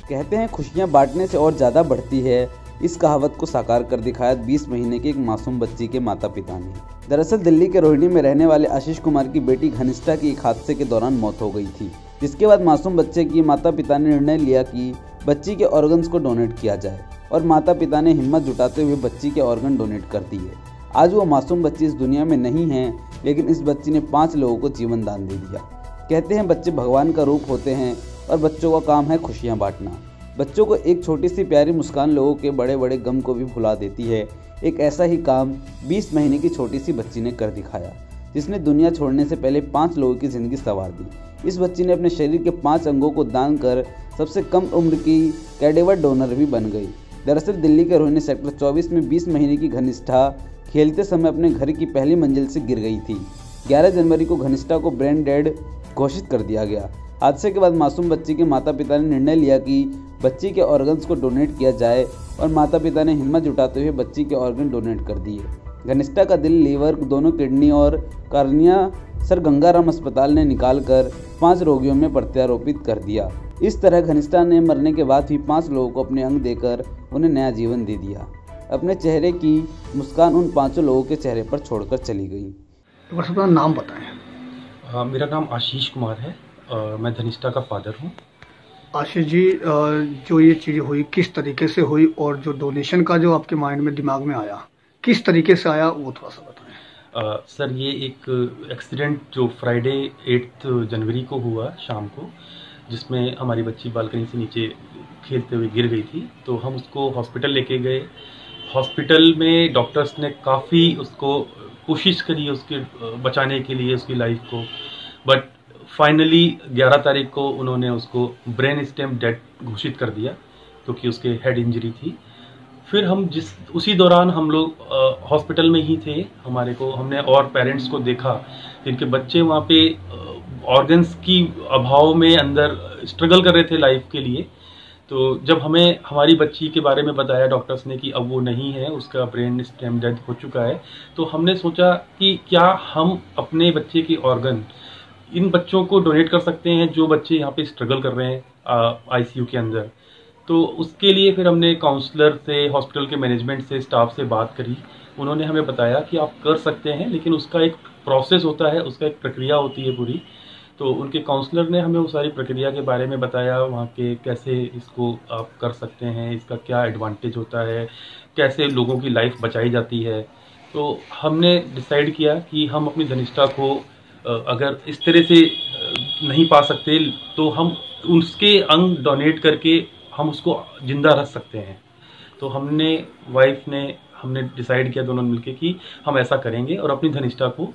कहते हैं खुशियां बांटने से और ज़्यादा बढ़ती है। इस कहावत को साकार कर दिखाया 20 महीने की एक मासूम बच्ची के माता पिता ने। दरअसल दिल्ली के रोहिणी में रहने वाले आशीष कुमार की बेटी घनिष्ठा की एक हादसे के दौरान मौत हो गई थी, जिसके बाद मासूम बच्चे की माता पिता ने निर्णय लिया कि बच्ची के ऑर्गन्स को डोनेट किया जाए और माता पिता ने हिम्मत जुटाते हुए बच्ची के ऑर्गन डोनेट कर दिए। आज वो मासूम बच्ची इस दुनिया में नहीं है, लेकिन इस बच्ची ने 5 लोगों को जीवन दान दे दिया। कहते हैं बच्चे भगवान का रूप होते हैं और बच्चों का काम है खुशियां बांटना। बच्चों को एक छोटी सी प्यारी मुस्कान लोगों के बड़े बड़े गम को भी भुला देती है। एक ऐसा ही काम 20 महीने की छोटी सी बच्ची ने कर दिखाया, जिसने दुनिया छोड़ने से पहले 5 लोगों की ज़िंदगी संवार दी। इस बच्ची ने अपने शरीर के 5 अंगों को दान कर सबसे कम उम्र की कैडेवर डोनर भी बन गई। दरअसल दिल्ली के रोहिणी सेक्टर 24 में 20 महीने की घनिष्ठा खेलते समय अपने घर की पहली मंजिल से गिर गई थी। 11 जनवरी को घनिष्ठा को ब्रेन डेड घोषित कर दिया गया। हादसे के बाद मासूम बच्ची के माता पिता ने निर्णय लिया कि बच्ची के ऑर्गन्स को डोनेट किया जाए और माता पिता ने हिम्मत जुटाते हुए बच्ची के ऑर्गन डोनेट कर दिए। घनिष्ठा का दिल, लीवर, दोनों किडनी और कार्निया सर गंगाराम अस्पताल ने निकालकर 5 रोगियों में प्रत्यारोपित कर दिया। इस तरह घनिष्ठा ने मरने के बाद भी 5 लोगों को अपने अंग देकर उन्हें नया जीवन दे दिया। अपने चेहरे की मुस्कान उन 5 लोगों के चेहरे पर छोड़कर चली गई। तो बस अपना नाम बताएं। मेरा नाम आशीष कुमार है और मैं धनिष्ठा का फादर हूँ। आशीष जी, जो ये चीज़ हुई किस तरीके से हुई और जो डोनेशन का जो आपके माइंड में दिमाग में आया किस तरीके से आया, वो थोड़ा सा बताएं। सर, ये एक एक्सीडेंट जो फ्राइडे 8 जनवरी को हुआ शाम को, जिसमें हमारी बच्ची बालकनी से नीचे खेलते हुए गिर गई थी। तो हम उसको हॉस्पिटल लेके गए। हॉस्पिटल में डॉक्टर्स ने काफ़ी उसको कोशिश करी उसके बचाने के लिए, उसकी लाइफ को, बट फाइनली 11 तारीख को उन्होंने उसको ब्रेन स्टेम डेड घोषित कर दिया, क्योंकि उसके हेड इंजरी थी। फिर हम उसी दौरान हम लोग हॉस्पिटल में ही थे। हमने और पेरेंट्स को देखा जिनके बच्चे वहाँ पे ऑर्गन्स की अभाव में अंदर स्ट्रगल कर रहे थे लाइफ के लिए। तो जब हमें हमारी बच्ची के बारे में बताया डॉक्टर्स ने कि अब वो नहीं है, उसका ब्रेन स्टेम डेथ हो चुका है, तो हमने सोचा कि क्या हम अपने बच्चे की ऑर्गन इन बच्चों को डोनेट कर सकते हैं जो बच्चे यहाँ पे स्ट्रगल कर रहे हैं आईसीयू के अंदर। तो उसके लिए फिर हमने काउंसलर से, हॉस्पिटल के मैनेजमेंट से, स्टाफ से बात करी। उन्होंने हमें बताया कि आप कर सकते हैं, लेकिन उसका एक प्रोसेस होता है, उसका एक प्रक्रिया होती है पूरी। तो उनके काउंसलर ने हमें वो सारी प्रक्रिया के बारे में बताया, वहाँ के कैसे इसको आप कर सकते हैं, इसका क्या एडवांटेज होता है, कैसे लोगों की लाइफ बचाई जाती है। तो हमने डिसाइड किया कि हम अपनी धनिष्ठा को अगर इस तरह से नहीं पा सकते तो हम उसके अंग डोनेट करके हम उसको जिंदा रख सकते हैं। तो हमने डिसाइड किया दोनों मिलकर कि हम ऐसा करेंगे और अपनी धनिष्ठा को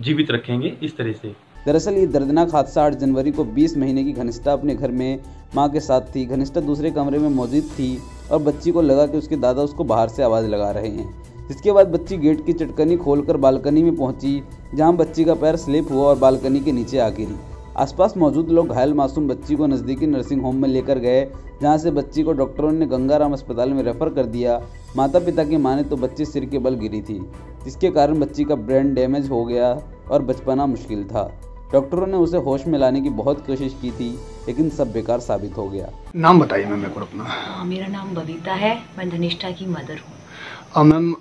जीवित रखेंगे इस तरह से। दरअसल ये दर्दनाक हादसा 8 जनवरी को 20 महीने की घनिष्ठा अपने घर में मां के साथ थी। घनिष्ठा दूसरे कमरे में मौजूद थी और बच्ची को लगा कि उसके दादा उसको बाहर से आवाज़ लगा रहे हैं, जिसके बाद बच्ची गेट की चटकनी खोलकर बालकनी में पहुंची, जहां बच्ची का पैर स्लिप हुआ और बालकनी के नीचे आ गिरी। आसपास मौजूद लोग घायल मासूम बच्ची को नज़दीकी नर्सिंग होम में लेकर गए, जहां से बच्ची को डॉक्टरों ने गंगाराम अस्पताल में रेफर कर दिया। माता पिता की माने तो बच्ची सिर के बल गिरी थी, जिसके कारण बच्ची का ब्रेन डैमेज हो गया और बचपना मुश्किल था। डॉक्टरों ने उसे होश में लाने की बहुत कोशिश की थी, लेकिन सब बेकार साबित हो गया। नाम बताइए मैम मेरे को अपना। मेरा नाम बबीता है, मैं धनिष्ठा की मदर हूँ। मैम,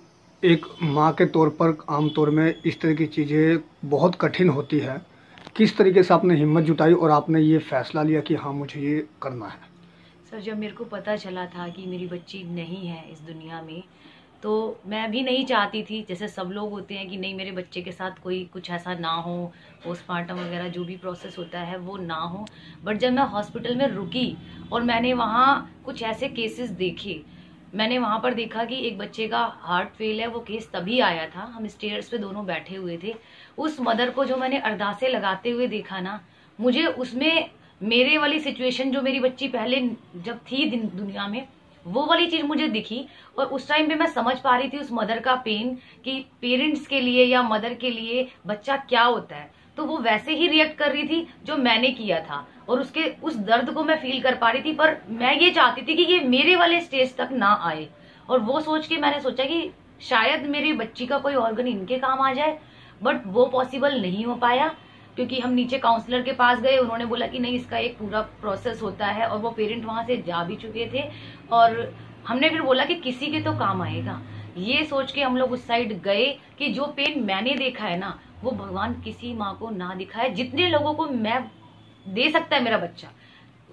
एक माँ के तौर पर आमतौर में इस तरह की चीज़ें बहुत कठिन होती है। किस तरीके से आपने हिम्मत जुटाई और आपने ये फैसला लिया कि हाँ मुझे ये करना है? सर, जब मेरे को पता चला था कि मेरी बच्ची नहीं है इस दुनिया में, तो मैं भी नहीं चाहती थी, जैसे सब लोग होते हैं कि नहीं मेरे बच्चे के साथ कोई कुछ ऐसा ना हो, पोस्टमार्टम वगैरह जो भी प्रोसेस होता है वो ना हो। बट जब मैं हॉस्पिटल में रुकी और मैंने वहाँ कुछ ऐसे केसेस देखे, मैंने वहाँ पर देखा कि एक बच्चे का हार्ट फेल है। वो केस तभी आया था, हम स्टेयर्स पे दोनों बैठे हुए थे। उस मदर को जो मैंने अरदासे लगाते हुए देखा ना, मुझे उसमें मेरे वाली सिचुएशन जो मेरी बच्ची पहले जब थी दुनिया में, वो वाली चीज मुझे दिखी। और उस टाइम पे मैं समझ पा रही थी उस मदर का पेन कि पेरेंट्स के लिए या मदर के लिए बच्चा क्या होता है। तो वो वैसे ही रिएक्ट कर रही थी जो मैंने किया था, और उसके उस दर्द को मैं फील कर पा रही थी। पर मैं ये चाहती थी कि ये मेरे वाले स्टेज तक ना आए, और वो सोच के मैंने सोचा कि शायद मेरी बच्ची का कोई ऑर्गन इनके काम आ जाए, बट वो पॉसिबल नहीं हो पाया। क्योंकि हम नीचे काउंसलर के पास गए, उन्होंने बोला कि नहीं इसका एक पूरा प्रोसेस होता है, और वो पेरेंट वहां से जा भी चुके थे। और हमने फिर बोला कि किसी के तो काम आएगा, ये सोच के हम लोग उस साइड गए कि जो पेन मैंने देखा है ना, वो भगवान किसी माँ को ना दिखाए। जितने लोगों को मैं दे सकता है मेरा बच्चा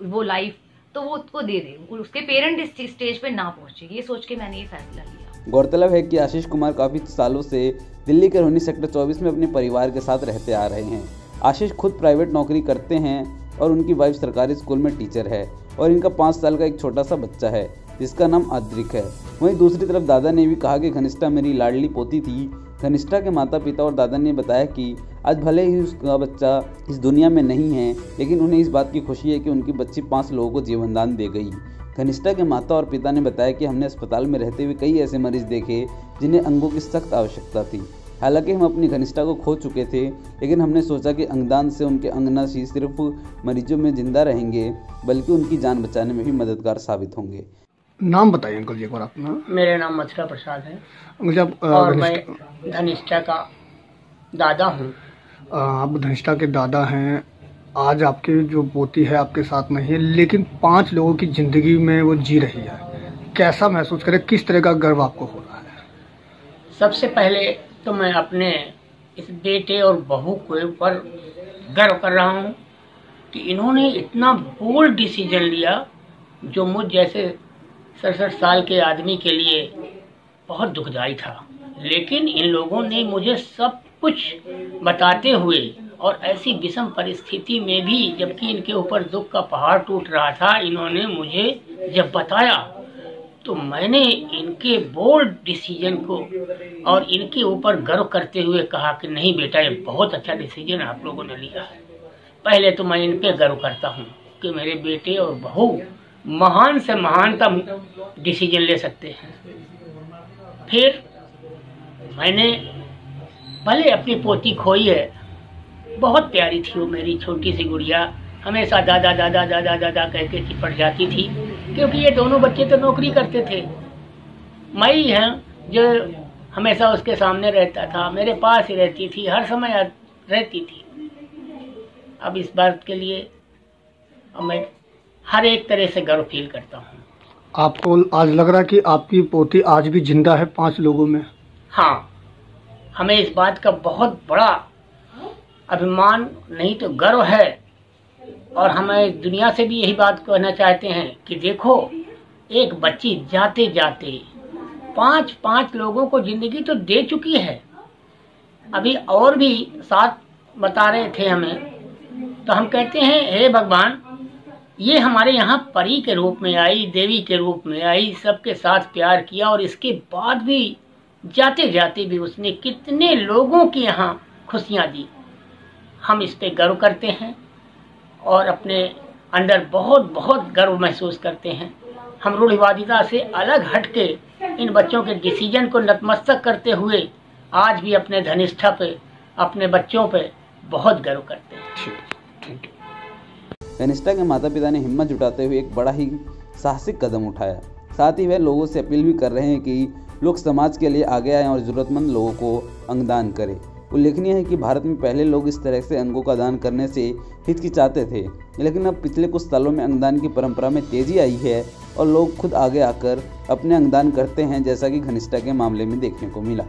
वो लाइफ, तो वो उसको दे दे, उसके पेरेंट इस स्टेज पे ना पहुंचे, ये सोच के मैंने ये फैसला लिया। गौरतलब है कि आशीष कुमार काफी सालों से दिल्ली के रोहिणी सेक्टर 24 में अपने परिवार के साथ रहते आ रहे हैं। आशीष खुद प्राइवेट नौकरी करते हैं और उनकी वाइफ सरकारी स्कूल में टीचर है और इनका 5 साल का एक छोटा सा बच्चा है जिसका नाम आद्रिक है। वहीं दूसरी तरफ दादा ने भी कहा कि घनिष्ठा मेरी लाडली पोती थी। घनिष्ठा के माता पिता और दादा ने बताया कि आज भले ही उसका बच्चा इस दुनिया में नहीं है, लेकिन उन्हें इस बात की खुशी है कि उनकी बच्ची 5 लोगों को जीवन दान दे गई। घनिष्ठा के माता और पिता ने बताया कि हमने अस्पताल में रहते हुए कई ऐसे मरीज देखे जिन्हें अंगों की सख्त आवश्यकता थी। हालांकि हम अपनी घनिष्ठा को खो चुके थे, लेकिन हमने सोचा कि अंगदान से उनके अंग न सिर्फ मरीजों में जिंदा रहेंगे बल्कि उनकी जान बचाने में भी मददगार साबित होंगे। नाम बताइए अंकल जी एक बार अपना। मेरा नाम मथुरा प्रसाद है मतलब और मैं धनिष्ठा का दादा हूँ। आप धनिष्ठा के दादा हैं। आज आपकी जो पोती है आपके साथ नहीं है, लेकिन 5 लोगों की जिंदगी में वो जी रही है। कैसा महसूस करें, किस तरह का गर्व आपको हो रहा है? सबसे पहले तो मैं अपने इस बेटे और बहू के ऊपर गर्व कर रहा हूँ कि इन्होंने इतना बोल्ड डिसीजन लिया जो मुझ जैसे 67 साल के आदमी के लिए बहुत दुखदाई था। लेकिन इन लोगों ने मुझे सब कुछ बताते हुए और ऐसी विषम परिस्थिति में भी, जबकि इनके ऊपर दुख का पहाड़ टूट रहा था, इन्होंने मुझे जब बताया तो मैंने इनके बोल्ड डिसीजन को और इनके ऊपर गर्व करते हुए कहा कि नहीं बेटा, ये बहुत अच्छा डिसीजन आप लोगों ने लिया है। पहले तो मैं इन पे गर्व करता हूँ कि मेरे बेटे और बहू महान से महानतम डिसीजन ले सकते हैं। फिर मैंने भले अपनी पोती खोई है, बहुत प्यारी थी वो मेरी छोटी सी गुड़िया, हमेशा दादा दादा दादा दादा कह के चिपट जाती थी, क्योंकि ये दोनों बच्चे तो नौकरी करते थे। मैं ही है जो हमेशा उसके सामने रहता था, मेरे पास ही रहती थी, हर समय रहती थी। अब इस बात के लिए मैं हर एक तरह से गर्व फील करता हूँ। आपको आज लग रहा है कि आपकी पोती आज भी जिंदा है 5 लोगों में? हाँ, हमें इस बात का बहुत बड़ा अभिमान नहीं तो गर्व है, और हमें दुनिया से भी यही बात कहना चाहते हैं कि देखो, एक बच्ची जाते जाते 5 लोगों को जिंदगी तो दे चुकी है। अभी और भी साथ बता रहे थे हमें, तो हम कहते हैं हे भगवान, ये हमारे यहाँ परी के रूप में आई, देवी के रूप में आई, सबके साथ प्यार किया, और इसके बाद भी जाते जाते भी उसने कितने लोगों की यहाँ खुशियाँ दी। हम इस पे गर्व करते हैं और अपने अंदर बहुत बहुत गर्व महसूस करते हैं। हम रूढ़िवादिता से अलग हटके इन बच्चों के डिसीजन को नतमस्तक करते हुए आज भी अपने धनिष्ठा पे, अपने बच्चों पे बहुत गर्व करते हैं। घनिष्ठा के माता पिता ने हिम्मत जुटाते हुए एक बड़ा ही साहसिक कदम उठाया। साथ ही वह लोगों से अपील भी कर रहे हैं कि लोग समाज के लिए आगे आएं और ज़रूरतमंद लोगों को अंगदान करें। उल्लेखनीय है कि भारत में पहले लोग इस तरह से अंगों का दान करने से हिचकिचाते थे, लेकिन अब पिछले कुछ सालों में अंगदान की परंपरा में तेजी आई है और लोग खुद आगे आकर अपने अंगदान करते हैं, जैसा कि घनिष्ठा के मामले में देखने को मिला।